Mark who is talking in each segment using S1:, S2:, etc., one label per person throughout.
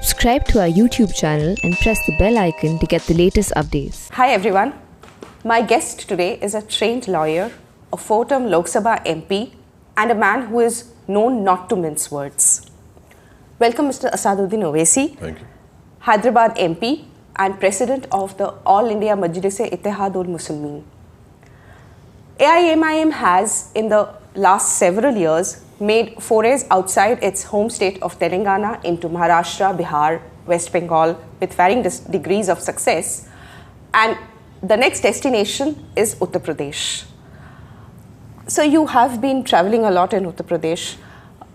S1: Subscribe to our YouTube channel and press the bell icon to get the latest updates.
S2: Hi everyone. My guest today is a trained lawyer, a four-term Lok Sabha MP, and a man who is known not to mince words. Welcome, Mr. Asaduddin Owaisi.
S3: Thank you.
S2: Hyderabad MP and President of the All India Majlis-e-Ittehad-ul-Muslimin. AIMIM has, in the last several years, made forays outside its home state of Telangana into Maharashtra, Bihar, West Bengal with varying degrees of success, and the next destination is Uttar Pradesh. So you have been traveling a lot in Uttar Pradesh.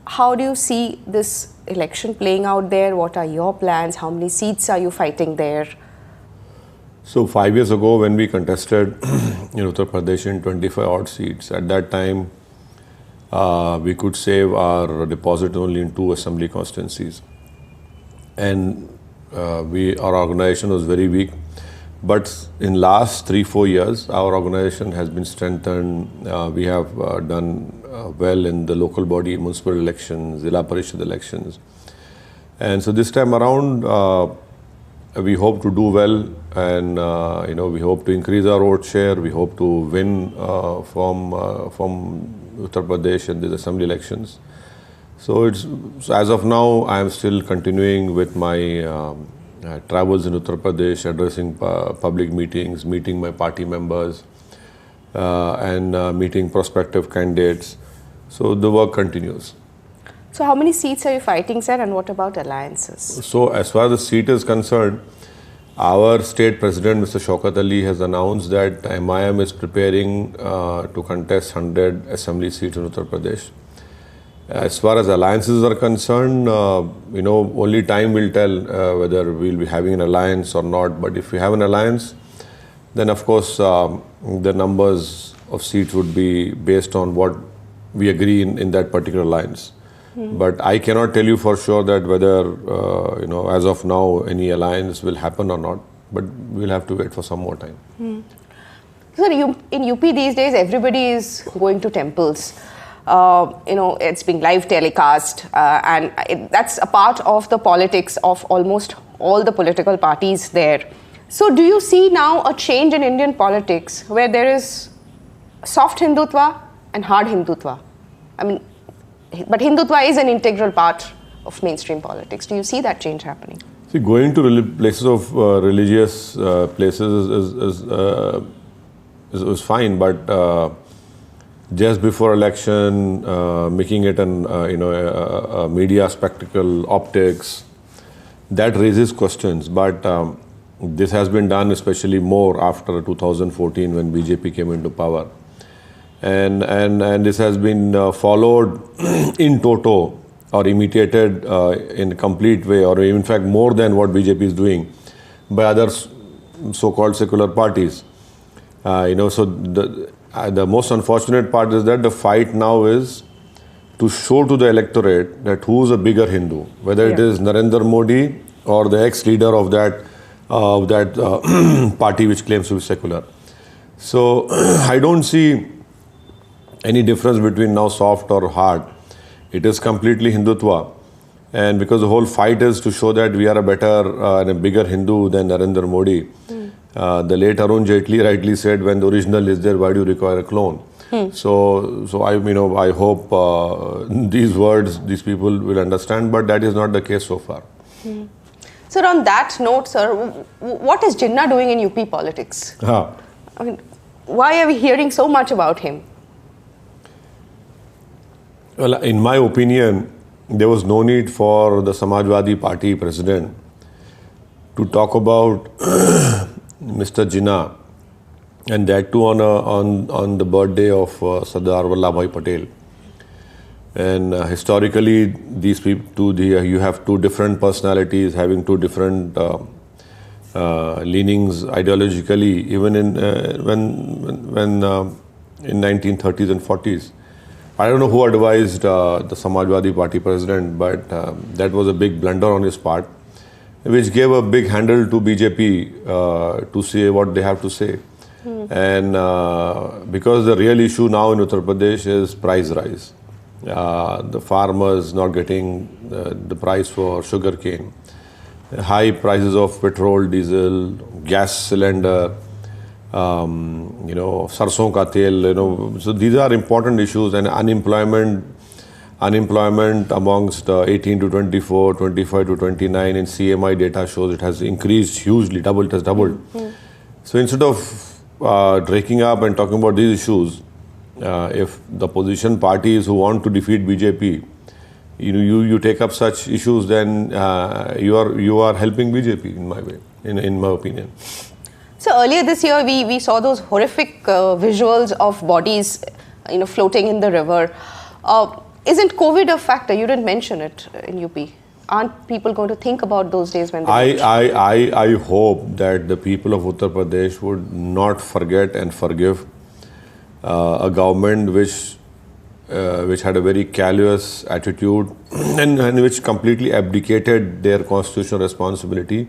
S2: How do you see this election playing out there? What are your plans? How many seats are you fighting there?
S3: So 5 years ago when we contested in Uttar Pradesh in 25 odd seats, at that time we could save our deposit only in 2 assembly constituencies. And our organization was very weak. But in last 3-4 years, our organization has been strengthened. We have done well in the local body municipal elections, Zilla Parishad elections. And so this time around, we hope to do well, and we hope to increase our vote share. We hope to win from Uttar Pradesh in these assembly elections. So as of now, I am still continuing with my travels in Uttar Pradesh, addressing public meetings, meeting my party members, and meeting prospective candidates. So the work continues.
S2: So how many seats are you fighting, sir, and what about alliances?
S3: So as far as the seat is concerned, our state president, Mr. Shaukat Ali, has announced that MIM is preparing to contest 100 assembly seats in Uttar Pradesh. As far as alliances are concerned, only time will tell whether we'll be having an alliance or not. But if we have an alliance, then of course the numbers of seats would be based on what we agree in that particular alliance. But I cannot tell you for sure that whether, as of now, any alliance will happen or not. But we'll have to wait for some more time.
S2: Sir, in UP these days, everybody is going to temples. It's being live telecast, and that's a part of the politics of almost all the political parties there. So do you see now a change in Indian politics where there is soft Hindutva and hard Hindutva? But Hindutva is an integral part of mainstream politics. Do you see that change happening?
S3: See, going to places of religious places is fine, but just before election, making it a media spectacle, optics, that raises questions. But this has been done especially more after 2014 when BJP came into power. And this has been followed in toto or imitated in a complete way, or in fact more than what BJP is doing by other so-called secular parties. So the most unfortunate part is that the fight now is to show to the electorate that who is a bigger Hindu, whether it is Narendra Modi or the ex-leader of that party which claims to be secular. So I don't see any difference between now soft or hard. It is completely Hindutva. And because the whole fight is to show that we are a better and a bigger Hindu than Narendra Modi. The late Arun Jaitley rightly said, when the original is there, why do you require a clone? So I hope these words, these people will understand, but that is not the case so far.
S2: Sir, on that note, sir, what is Jinnah doing in UP politics? Why are we hearing so much about him?
S3: Well, in my opinion, there was no need for the Samajwadi Party president to talk about Mr. Jinnah, and that too on the birthday of Sardar Vallabhbhai Patel. And historically, these people, you have two different personalities having two different leanings ideologically, even in 1930s and 40s. I don't know who advised the Samajwadi Party president, but that was a big blunder on his part, which gave a big handle to BJP to say what they have to say. And because the real issue now in Uttar Pradesh is price rise. The farmers not getting the price for sugarcane. high prices of petrol, diesel, gas cylinder, sarson ka tel, so these are important issues, and unemployment amongst 18 to 24, 25 to 29 in CMI data shows it has increased hugely, it has doubled. So instead of breaking up and talking about these issues, if the opposition parties who want to defeat BJP, you take up such issues, then you are helping BJP in my way, in my opinion.
S2: So earlier this year, we saw those horrific visuals of bodies, floating in the river. Isn't COVID a factor? You didn't mention it in UP. Aren't people going to think about those days when they
S3: I hope that the people of Uttar Pradesh would not forget and forgive a government which had a very callous attitude and which completely abdicated their constitutional responsibility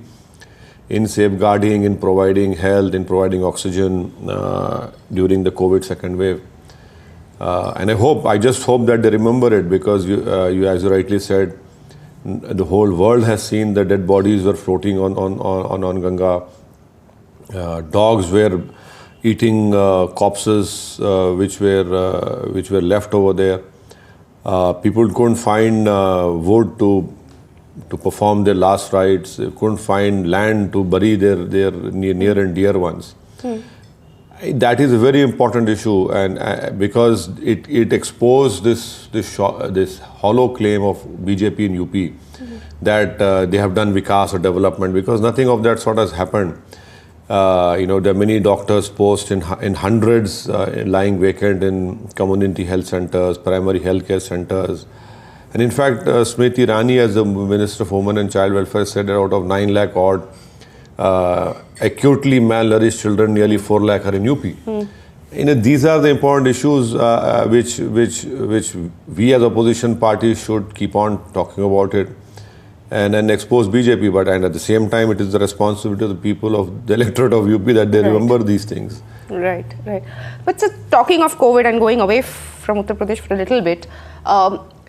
S3: in safeguarding, in providing health, in providing oxygen during the COVID second wave. And I just hope that they remember it, because you as you rightly said, the whole world has seen the dead bodies were floating on Ganga. Dogs were eating corpses which were left over there. People couldn't find wood to perform their last rites. They couldn't find land to bury their near and dear ones. That is a very important issue, and because it exposed this hollow claim of BJP in UP that they have done vikas or development, because nothing of that sort has happened. There are many doctors posts in hundreds lying vacant in community health centers, primary healthcare centers. And in fact, Smriti Irani, as the Minister of Women and Child Welfare, said that out of 9 lakh odd acutely malnourished children, nearly 4 lakh are in UP. These are the important issues which we as opposition parties should keep on talking about it and expose BJP. But at the same time, it is the responsibility of the people of the electorate of UP that they remember these things.
S2: Right. But so, talking of COVID and going away from Uttar Pradesh for a little bit,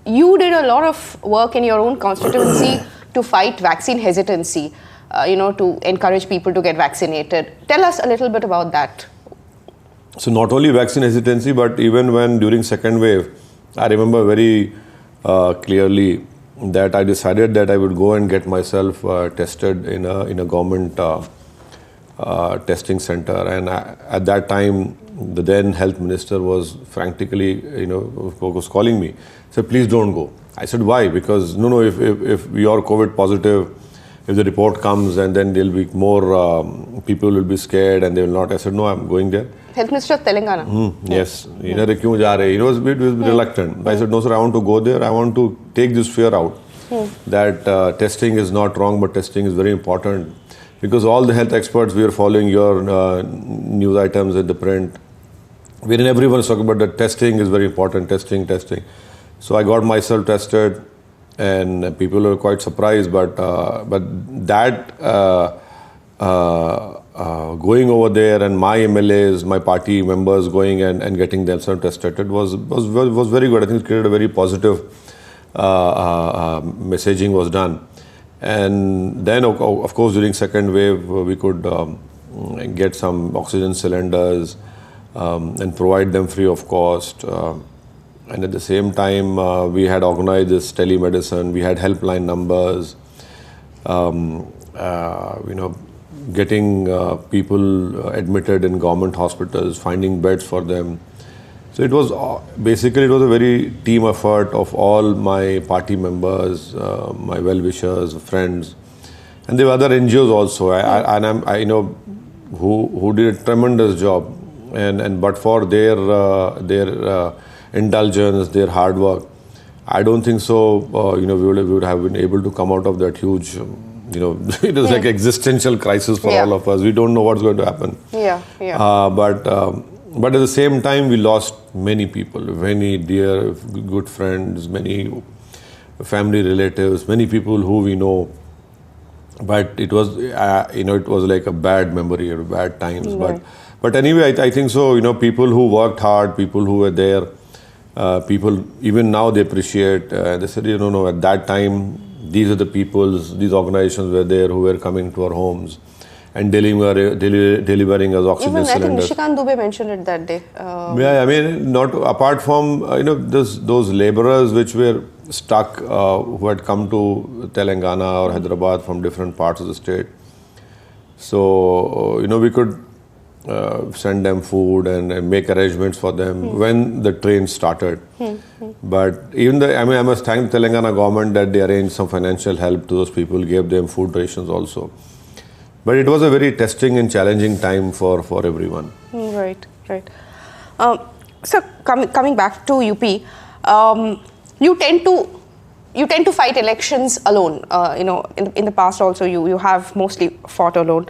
S2: you did a lot of work in your own constituency to fight vaccine hesitancy. To encourage people to get vaccinated. Tell us a little bit about that.
S3: So not only vaccine hesitancy, but even when during second wave, I remember very clearly that I decided that I would go and get myself tested in a government testing center. And at that time, the then health minister was frantically, was calling me. Said, please don't go. I said, why? Because if you are COVID positive, if the report comes and then there'll be more people will be scared and they will not. I said, no, I'm going there.
S2: Health Minister of Telangana.
S3: Yes. He was a bit reluctant. I said, no, sir, I want to go there. I want to take this fear out. That testing is not wrong, but testing is very important. Because all the health experts, we are following your news items in the print, wherein everyone is talking about that testing is very important, testing. So I got myself tested. And people were quite surprised, but that going over there and my MLAs, my party members going and getting themselves tested was very good. I think it created a very positive messaging was done. And then, of course, during second wave, we could get some oxygen cylinders and provide them free of cost. And at the same time, we had organized this telemedicine. We had helpline numbers. Getting people admitted in government hospitals, finding beds for them. So it was basically a very team effort of all my party members, my well-wishers, friends, and there were other NGOs also. I know who did a tremendous job, and but for their indulgence, their hard work, I don't think so. We would have been able to come out of that huge. It was like existential crisis for all of us. We don't know what's going to happen. But at the same time, we lost many people, many dear, good friends, many family relatives, many people who we know. But it was, it was like a bad memory or bad times. But anyway, I think so. People who worked hard, people who were there, people even now they appreciate. They said, at that time these are the peoples, these organizations were there who were coming to our homes and delivering us oxygen
S2: Even
S3: cylinders.
S2: I think Nishikant Dubey mentioned it that day.
S3: Yeah, I mean, not apart from those laborers which were stuck, who had come to Telangana or Hyderabad from different parts of the state. So we could send them food and make arrangements for them when the train started. But even I must thank the Telangana government that they arranged some financial help to those people, gave them food rations also. But it was a very testing and challenging time for everyone.
S2: Right. So coming back to UP, you tend to fight elections alone. In the past also you have mostly fought alone,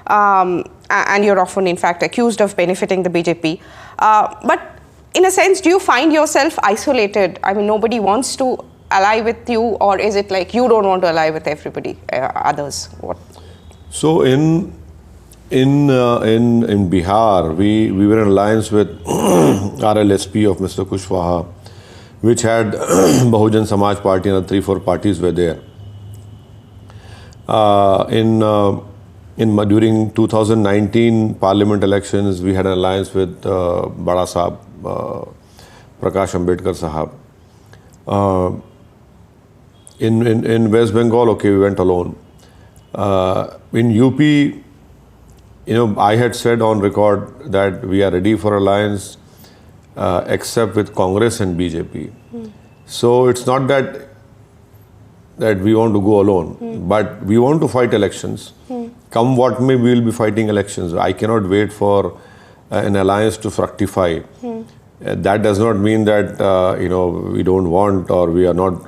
S2: and you're often in fact accused of benefiting the BJP. But in a sense, do you find yourself isolated? I mean, nobody wants to ally with you, or is it like you don't want to ally with everybody, others? What?
S3: So in Bihar, we were in alliance with RLSP of Mr. Kushwaha, which had Bahujan Samaj Party and 3-4 parties were there. During 2019 Parliament elections, we had an alliance with Bada Sahab, Prakash Ambedkar Sahab. In West Bengal, okay, we went alone. In UP, I had said on record that we are ready for alliance, except with Congress and BJP. So it's not that we want to go alone, but we want to fight elections. Come what may, we will be fighting elections. I cannot wait for an alliance to fructify. That does not mean that we don't want, or we are not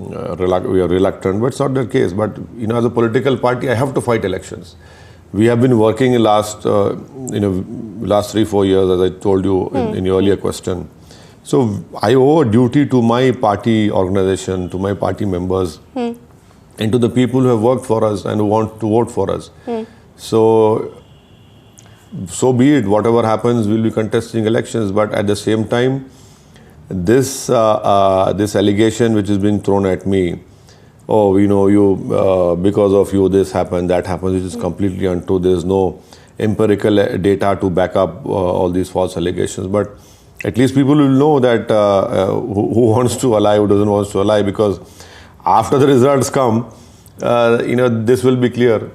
S3: we are reluctant, but it's not the case. But as a political party, I have to fight elections. We have been working in last 3-4 years, as I told you in your earlier question. So I owe a duty to my party organization, to my party members, and to the people who have worked for us and who want to vote for us. So be it. Whatever happens, we'll be contesting elections. But at the same time, this allegation which is being thrown at me, because of you this happened, that happens, which is completely untrue. There is no empirical data to back up all these false allegations. But at least people will know that who wants to ally, who doesn't want to ally, because after the results come, this will be clear.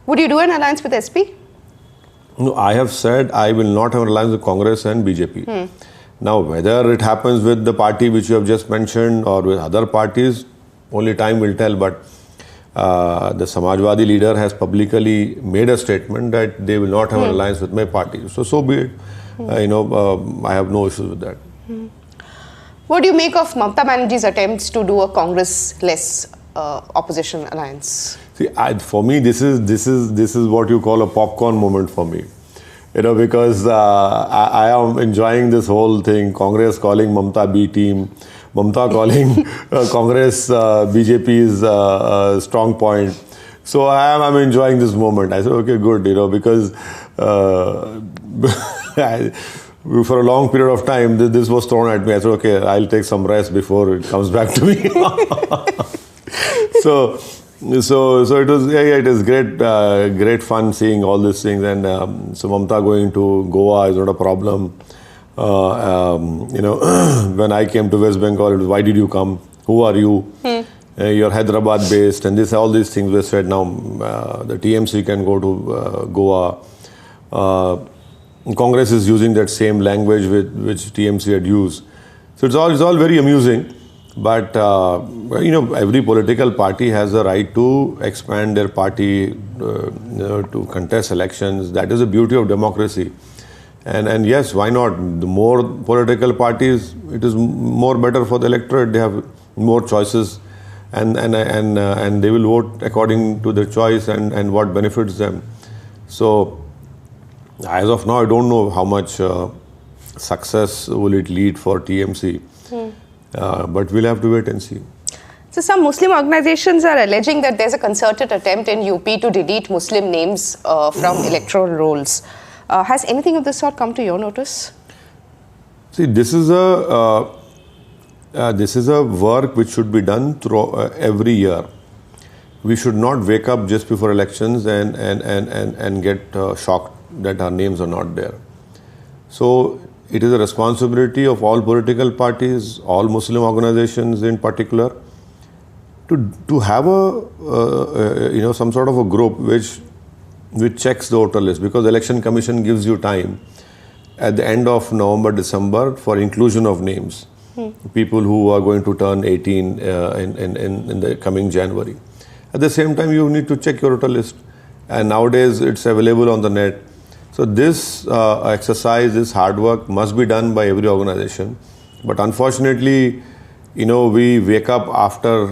S2: Would you do an alliance with SP?
S3: No, I have said I will not have an alliance with Congress and BJP. Now, whether it happens with the party which you have just mentioned or with other parties, only time will tell. But the Samajwadi leader has publicly made a statement that they will not have an alliance with my party. So be it. I have no issues with that.
S2: What do you make of Mamata Banerjee's attempts to do a Congress-less opposition alliance?
S3: See, for me, this is what you call a popcorn moment for me. Because I am enjoying this whole thing. Congress calling Mamata B team, Mamata calling Congress BJP's strong point. So I'm enjoying this moment. I said, okay, good, because for a long period of time, this was thrown at me. I said, okay, I'll take some rest before it comes back to me. So it was, it is great fun seeing all these things. And so Mamata going to Goa is not a problem. When I came to West Bengal, it was, why did you come? Who are you? You're Hyderabad based, and all these things were said. Now the TMC can go to Goa. Congress is using that same language which TMC had used. So it's all very amusing. But every political party has a right to expand their party, to contest elections. That is the beauty of democracy. And yes, why not? The more political parties, it is more better for the electorate. They have more choices, and they will vote according to their choice and what benefits them. So as of now, I don't know how much success will it lead for TMC. But we'll have to wait and see.
S2: So some Muslim organizations are alleging that there's a concerted attempt in UP to delete Muslim names from electoral rolls. Has anything of this sort come to your notice?
S3: See, this is this is a work which should be done through every year. We should not wake up just before elections and get shocked that our names are not there. So it is a responsibility of all political parties, all Muslim organizations in particular, to have a some sort of a group which checks the voter list, because the Election Commission gives you time at the end of November, December for inclusion of names, people who are going to turn 18 in the coming January. At the same time, you need to check your voter list, and nowadays it's available on the net. So this exercise, this hard work must be done by every organization. But unfortunately, we wake up after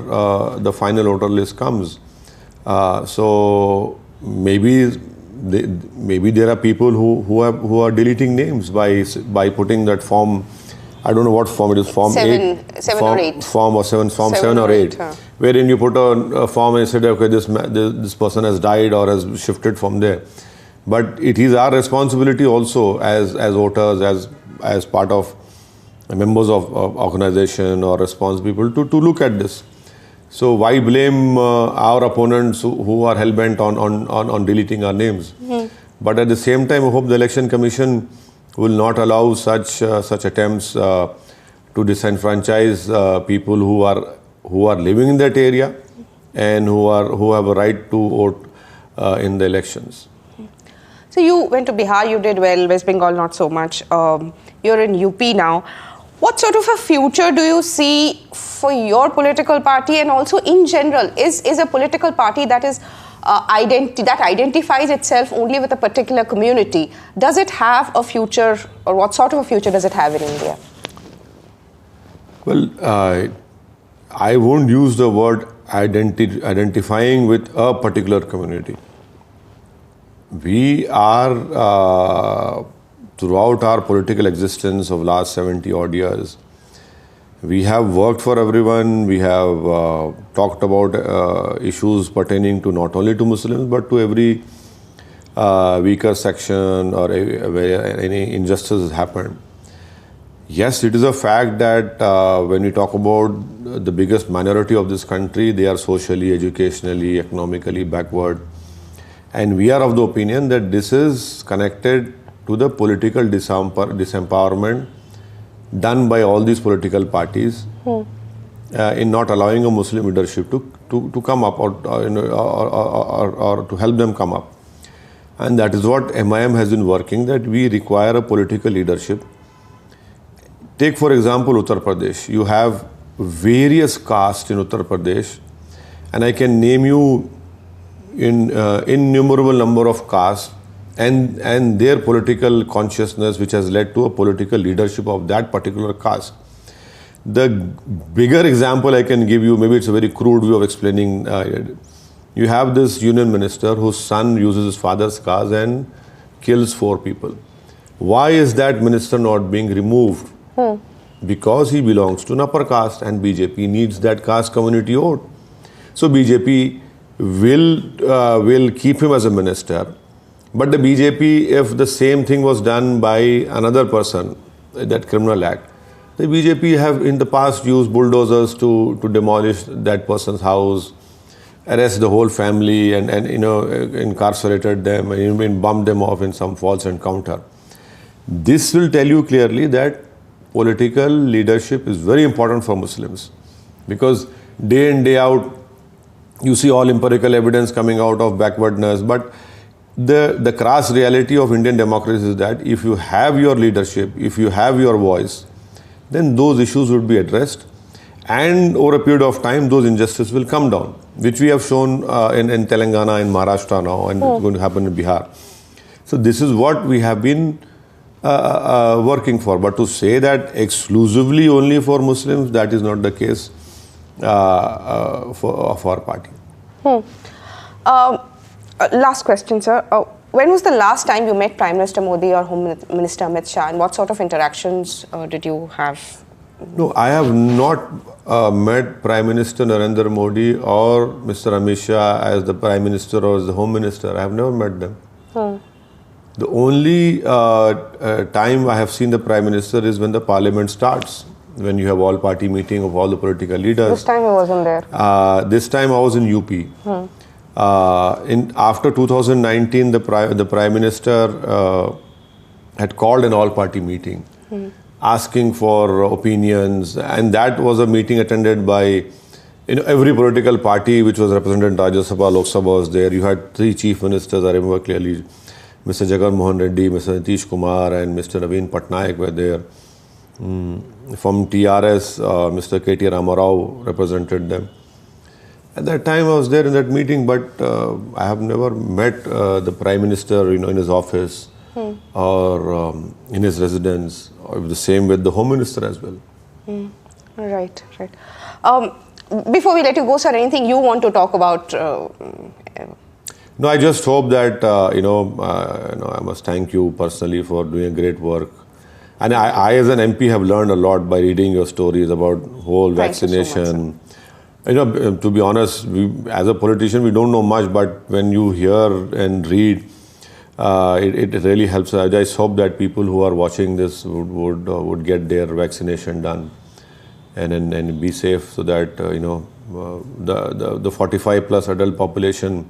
S3: the final voter list comes. So maybe there are people who are deleting names by putting that form. I don't know what form it is. Form 7
S2: or 8.
S3: Form 7 or 8. Wherein you put a form and say, okay, this person has died or has shifted from there. But it is our responsibility also as voters, as part of members of organization or responsible people to look at this. So why blame our opponents who are hell-bent on deleting our names? But at the same time, I hope the Election Commission will not allow such attempts to disenfranchise people who are living in that area and who have a right to vote in the elections.
S2: So you went to Bihar, you did well, West Bengal not so much. You're in UP now. What sort of a future do you see for your political party, and also in general? Is a political party that is that identifies itself only with a particular community, does it have a future, or what sort of a future does it have in India?
S3: Well, I won't use the word identifying with a particular community. We are, throughout our political existence of last 70 odd years, we have worked for everyone. We have talked about issues pertaining to not only to Muslims but to every weaker section or where any injustice has happened. Yes, it is a fact that when we talk about the biggest minority of this country, they are socially, educationally, economically backward. And we are of the opinion that this is connected to the political disempowerment done by all these political parties in not allowing a Muslim leadership to come up or to help them come up. And that is what MIM has been working, that we require a political leadership. Take for example Uttar Pradesh. You have various castes in Uttar Pradesh, and I can name you innumerable number of castes and their political consciousness, which has led to a political leadership of that particular caste. The bigger example I can give you, maybe it's a very crude way of explaining, you have this union minister whose son uses his father's caste and kills 4 people. Why is that minister not being removed? Because he belongs to an upper caste and BJP needs that caste community vote. So BJP will keep him as a minister. But the BJP, if the same thing was done by another person, that criminal act, the BJP have in the past used bulldozers to demolish that person's house, arrest the whole family and incarcerated them and bumped them off in some false encounter. This will tell you clearly that political leadership is very important for Muslims, because day in, day out, you see all empirical evidence coming out of backwardness. But the crass reality of Indian democracy is that if you have your leadership, if you have your voice, then those issues would be addressed, and over a period of time those injustices will come down, which we have shown in Telangana, in Maharashtra now, and it's going to happen in Bihar. So this is what we have been working for. But to say that exclusively only for Muslims, that is not the case of our party.
S2: Last question, sir. When was the last time you met Prime Minister Modi or Home Minister Amit Shah, and what sort of interactions did you have?
S3: No, I have not met Prime Minister Narendra Modi or Mr. Amit Shah as the Prime Minister or as the Home Minister. I have never met them. The only time I have seen the Prime Minister is when the Parliament starts. when you have all-party meeting of all the political leaders.
S2: This time I wasn't there.
S3: This time I was in UP. After 2019, the Prime Minister had called an all-party meeting, asking for opinions, and that was a meeting attended by every political party which was represented in Rajya Sabha, Lok Sabha was there. You had 3 chief ministers, I remember clearly. Mr. Jagan Mohan Reddy, Mr. Nitish Kumar and Mr. Naveen Patnaik were there. From TRS, Mr. K.T. Ramarao represented them. At that time I was there in that meeting, but I have never met the Prime Minister in his office or in his residence, or the same with the Home Minister as well.
S2: Right. Before we let you go, sir, anything you want to talk about?
S3: No, I just hope that, I must thank you personally for doing a great work. And I as an MP have learned a lot by reading your stories about whole vaccination. To be honest, as a politician, we don't know much, but when you hear and read, it really helps. I just hope that people who are watching this would get their vaccination done and be safe, so that, the 45 plus adult population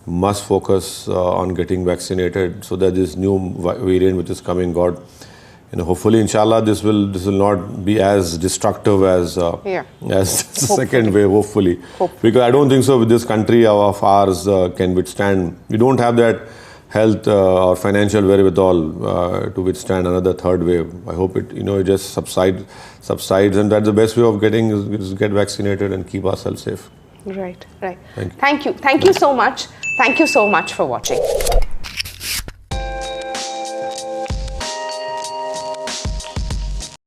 S3: must focus on getting vaccinated, so that this new variant which is coming, hopefully, inshallah, this will not be as destructive as the second wave, hopefully. Because I don't think so with this country of ours can withstand. We don't have that health or financial wherewithal to withstand another third wave. I hope it just subsides, and that's the best way of getting is get vaccinated and keep ourselves safe.
S2: Right.
S3: Thank you.
S2: Thank you so much. Thank you so much for watching.